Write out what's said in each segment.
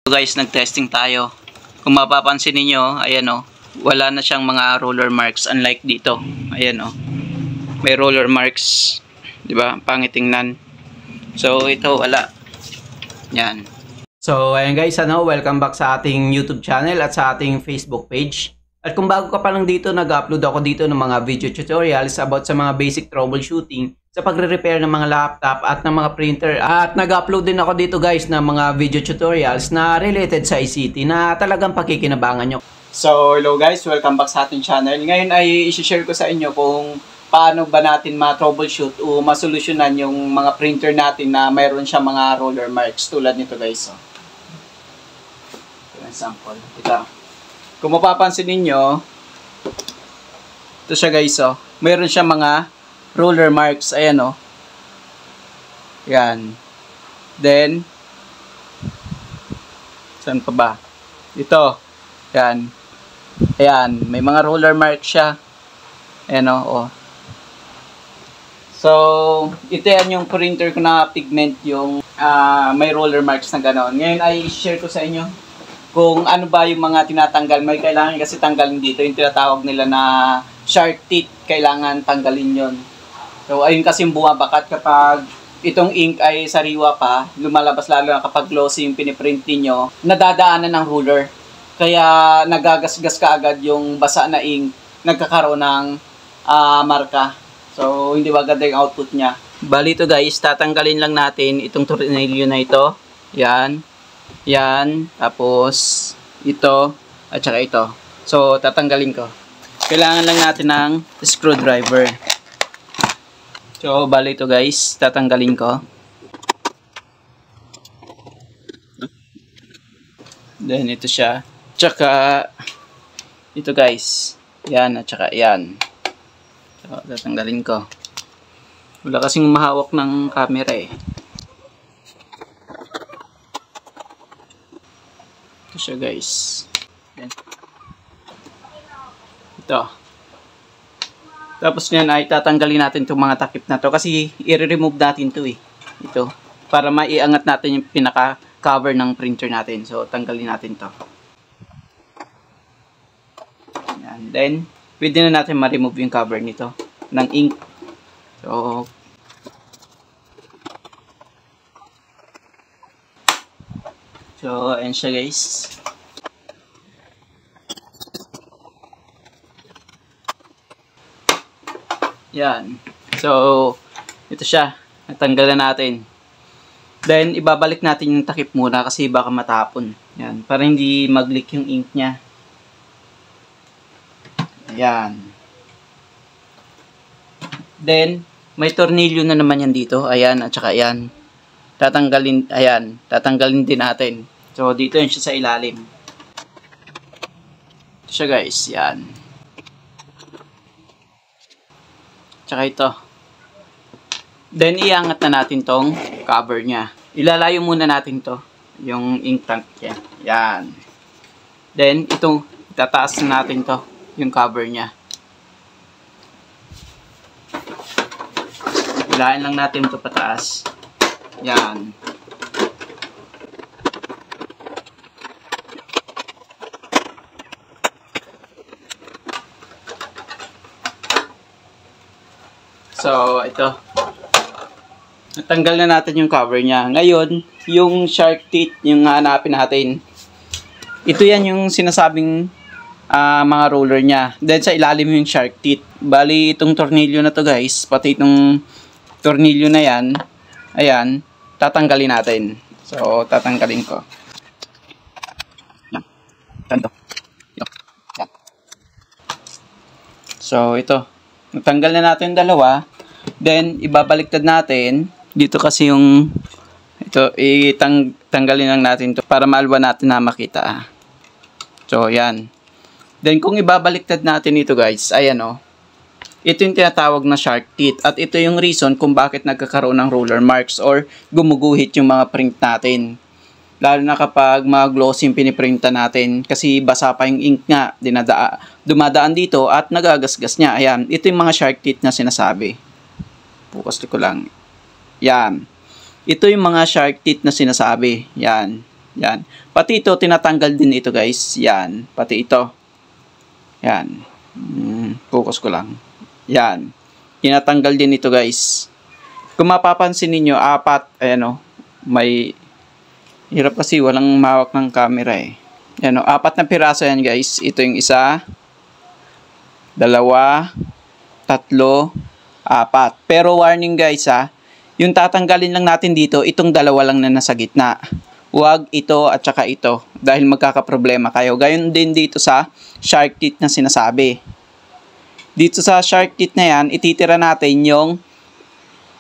So guys, nag-testing tayo. Kung mapapansin niyo, ayan oh, wala na siyang mga roller marks unlike dito. Ayan oh. May roller marks, 'di ba? Pangit tingnan. So ito wala. Yan. So ayan guys, welcome back sa ating YouTube channel at sa ating Facebook page. At kung bago ka pa lang dito, nag-upload ako dito ng mga video tutorials about sa mga basic troubleshooting sa pagre-repair ng mga laptop at ng mga printer. At nag-upload din ako dito guys ng mga video tutorials na related sa ICT na talagang pakikinabangan nyo. So hello guys, welcome back sa ating channel. Ngayon ay i-share ko sa inyo kung paano ba natin ma-troubleshoot o masolusyonan yung mga printer natin na mayroon siya mga roller marks tulad nito guys. Ito sample. Ito. Kung mapapansin ninyo, ito siya guys, oh. Mayroon siya mga roller marks. Ayan, oh. Yan. Then, saan pa ba? Ito. Yan. Ayan. May mga roller marks siya. Ayan, oh. So, ito yan yung printer ko na pigment, yung may roller marks na gano'n. Ngayon ay share ko sa inyo kung ano ba yung mga tinatanggal. May kailangan kasi tanggalin dito. Yung tinatawag nila na shark teeth. Kailangan tanggalin yon. So, ayun kasi yung bumabakat kapag itong ink ay sariwa pa. Lumalabas lalo na kapag glossy yung piniprint niyo. Nadadaanan ng ruler. Kaya nagagasgas ka agad yung basa na ink. Nagkakaroon ng marka. So, hindi ba agad yung output niya. Bali ito guys, tatanggalin lang natin itong tornilyo na ito. Yan. Yan, tapos ito, at saka ito. So, tatanggalin ko. Kailangan lang natin ng screwdriver. So, bali ito guys, tatanggalin ko. Then, ito siya. Tsaka, ito guys. Yan, at saka yan. So, tatanggalin ko. Wala kasing mahawak ng camera eh. Siya guys. Yan. Ito. Tapos yan ay tatanggalin natin itong mga takip na to kasi i-remove natin to eh. Ito. Para maiangat natin yung pinaka cover ng printer natin. So tanggalin natin to. Yan. Then pwede na natin ma-remove yung cover nito ng ink. So, ayan siya guys. Yan. So, ito siya. Natanggal na natin. Then, ibabalik natin yung takip muna kasi baka matapon. Yan. Para hindi mag-leak yung ink niya. Ayan. Then, may tornilyo na naman yan dito. Ayan, at saka ayan. Tatanggalin, ayan, tatanggalin din natin. So, dito yun siya sa ilalim. Ito siya guys, yan. Tsaka ito. Then, iangat na natin tong cover niya. Ilalayo muna natin to, yung ink tank niya. Yan. Then, ito, itataas na natin to, yung cover niya. Ilain lang natin ito pataas. Yan. So, ito. Natanggal na natin yung cover niya. Ngayon, yung shark teeth, yung hanapin natin. Ito yan yung sinasabing mga roller niya. Then, sa ilalim yung shark teeth. Bali, itong tornilyo na to guys, pati itong tornilyo na yan, ayan, tatanggalin natin. So, tatanggalin ko. Yan. Ganito. Yan. So, ito. Natanggal na natin yung dalawa. Then, ibabaliktad natin. Dito kasi yung, ito, tanggalin lang natin to para maalwa natin na makita. So, yan. Then, kung ibabaliktad natin ito guys, ayan o. Ito yung tinatawag na shark teeth. At ito yung reason kung bakit nagkakaroon ng roller marks or gumuguhit yung mga print natin. Lalo na kapag mga glossy yung piniprinta natin. Kasi basa pa yung ink nga. Dumadaan dito at nagagasgas niya. Ayan. Ito yung mga shark teeth na sinasabi. Focus ko lang. Yan. Ito yung mga shark teeth na sinasabi. Yan. Yan. Pati ito, tinatanggal din ito guys. Yan. Pati ito. Yan. Focus ko lang. Yan. Tinatanggal din ito guys. Kung mapapansin ninyo, apat. Ayan o. May hirap kasi walang mawak ng camera eh. Yan o. Apat na piraso yan guys. Ito yung isa. Dalawa. Tatlo. Apat. Pero warning guys ha. Yung tatanggalin lang natin dito, itong dalawa lang na nasa gitna. Huwag ito at saka ito. Dahil magkakaproblema kayo. Gayon din dito sa shark teeth na sinasabi. Dito sa shark teeth na yan, ititira natin yung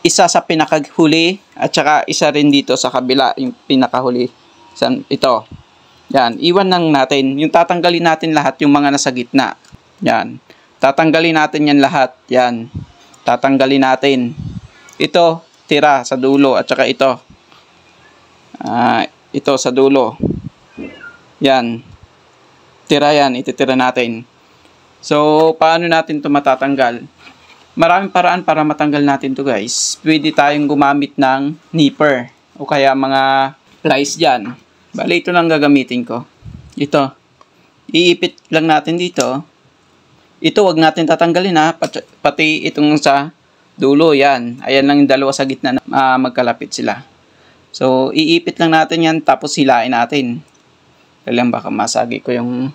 isa sa pinakahuli at saka isa rin dito sa kabila, yung pinakahuli. Ito. Yan. Iwan lang natin. Yung tatanggalin natin lahat, yung mga nasa gitna. Yan. Tatanggalin natin yan lahat. Yan. Tatanggalin natin. Ito. Tira sa dulo at saka ito. Ito sa dulo. Yan. Tira yan. Ititira natin. So, paano natin ito matatanggal? Maraming paraan para matanggal natin to guys. Pwede tayong gumamit ng nipper. O kaya mga pliers dyan. Bali, ito lang gagamitin ko. Ito. Iipit lang natin dito. Ito, wag natin tatanggalin ha. Pati itong sa dulo, yan. Ayan lang yung dalawa sa gitna na magkalapit sila. So, iipit lang natin yan, tapos hilain natin. Kailan baka masagi ko yung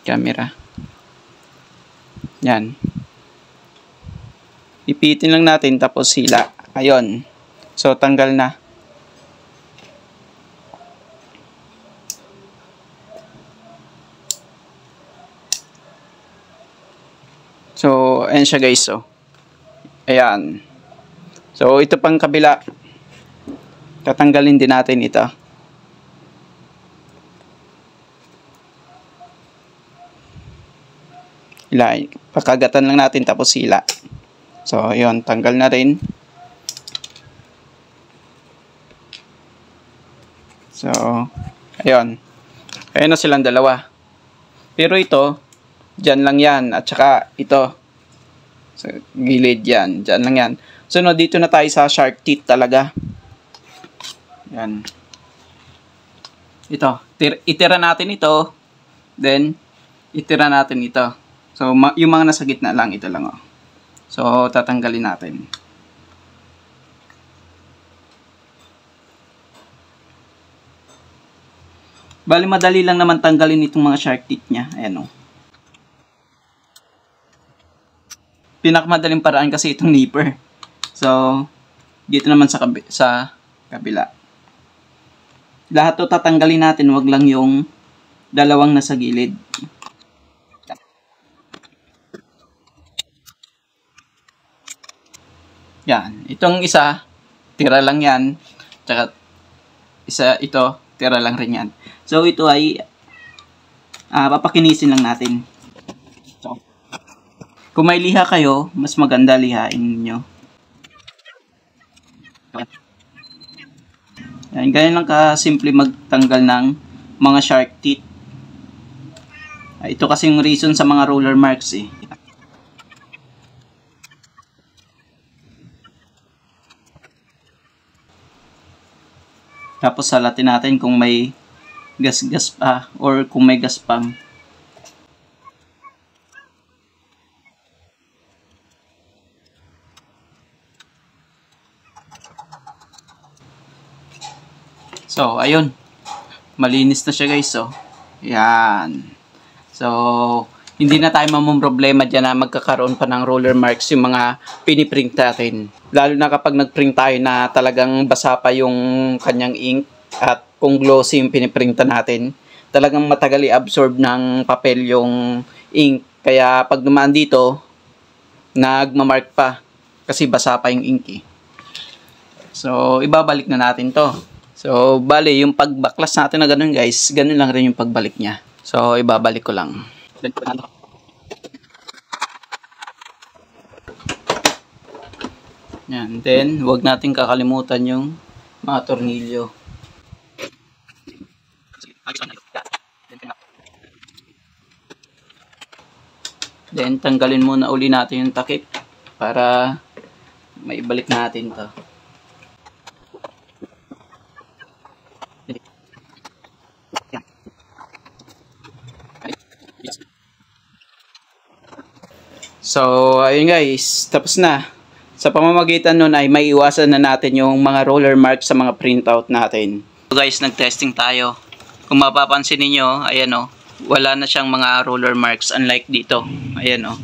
camera. Yan. Ipitin lang natin, tapos hila. Ayun. So, tanggal na. So, ayan siya guys. So, ayan. So, ito pang kabila. Tatanggalin din natin ito. Hilain. Pakagatan lang natin tapos hila. So, ayun. Tanggal na rin. So, ayun. Ayun na silang dalawa. Pero ito, dyan lang yan. At saka ito. Sa gilid yan. Dyan lang yan. So, no, dito na tayo sa shark teeth talaga. Yan. Ito. Itira natin ito. Then, itira natin ito. So, yung mga nasa gitna lang, ito lang. Oh. So, tatanggalin natin. Bali, madali lang naman tanggalin itong mga shark teeth niya. Ayan o. Pinakamadaling paraan kasi itong nipper. So, dito naman sa kabila. Lahat to tatanggalin natin, wag lang yung dalawang nasa gilid. Yan. Itong isa, tira lang yan. Tsaka, isa ito, tira lang rin yan. So, ito ay papakinisin lang natin. So, kung may liha kayo, mas maganda lihain nyo. Yan, ganyan lang ka-simple magtanggal ng mga shark teeth. Ito kasi yung reason sa mga roller marks eh. Tapos salatin natin kung may gas-gas pa or kung may gaspang. So, ayun. Malinis na siya guys. So, yan. So, hindi na tayo mamumroblema dyan na magkakaroon pa ng roller marks yung mga piniprint natin. Lalo na kapag nagprint tayo na talagang basa pa yung kanyang ink at kung glossy yung piniprinta natin, talagang matagal i-absorb ng papel yung ink. Kaya pag dumaan dito, nagmamark pa kasi basa pa yung ink eh. So, ibabalik na natin to. So, bali, yung pagbaklas natin na ganun guys, ganun lang rin yung pagbalik niya. So, ibabalik ko lang. Yan. Then, huwag natin kakalimutan yung mga tornilyo. Then, tanggalin muna uli natin yung takip para maibalik natin to. So, ayun guys, tapos na. Sa pamamagitan nun ay may iwasan na natin yung mga roller marks sa mga printout natin. So guys, nag-testing tayo. Kung mapapansin niyo, ayan o, wala na siyang mga roller marks unlike dito. Ayan o,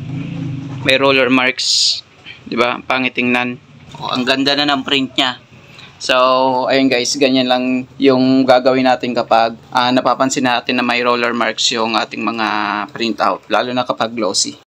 may roller marks, 'di ba? Pangit tingnan. Oh, ang ganda na ng print niya. So, ayun guys, ganyan lang yung gagawin natin kapag napapansin natin na may roller marks yung ating mga printout, lalo na kapag glossy.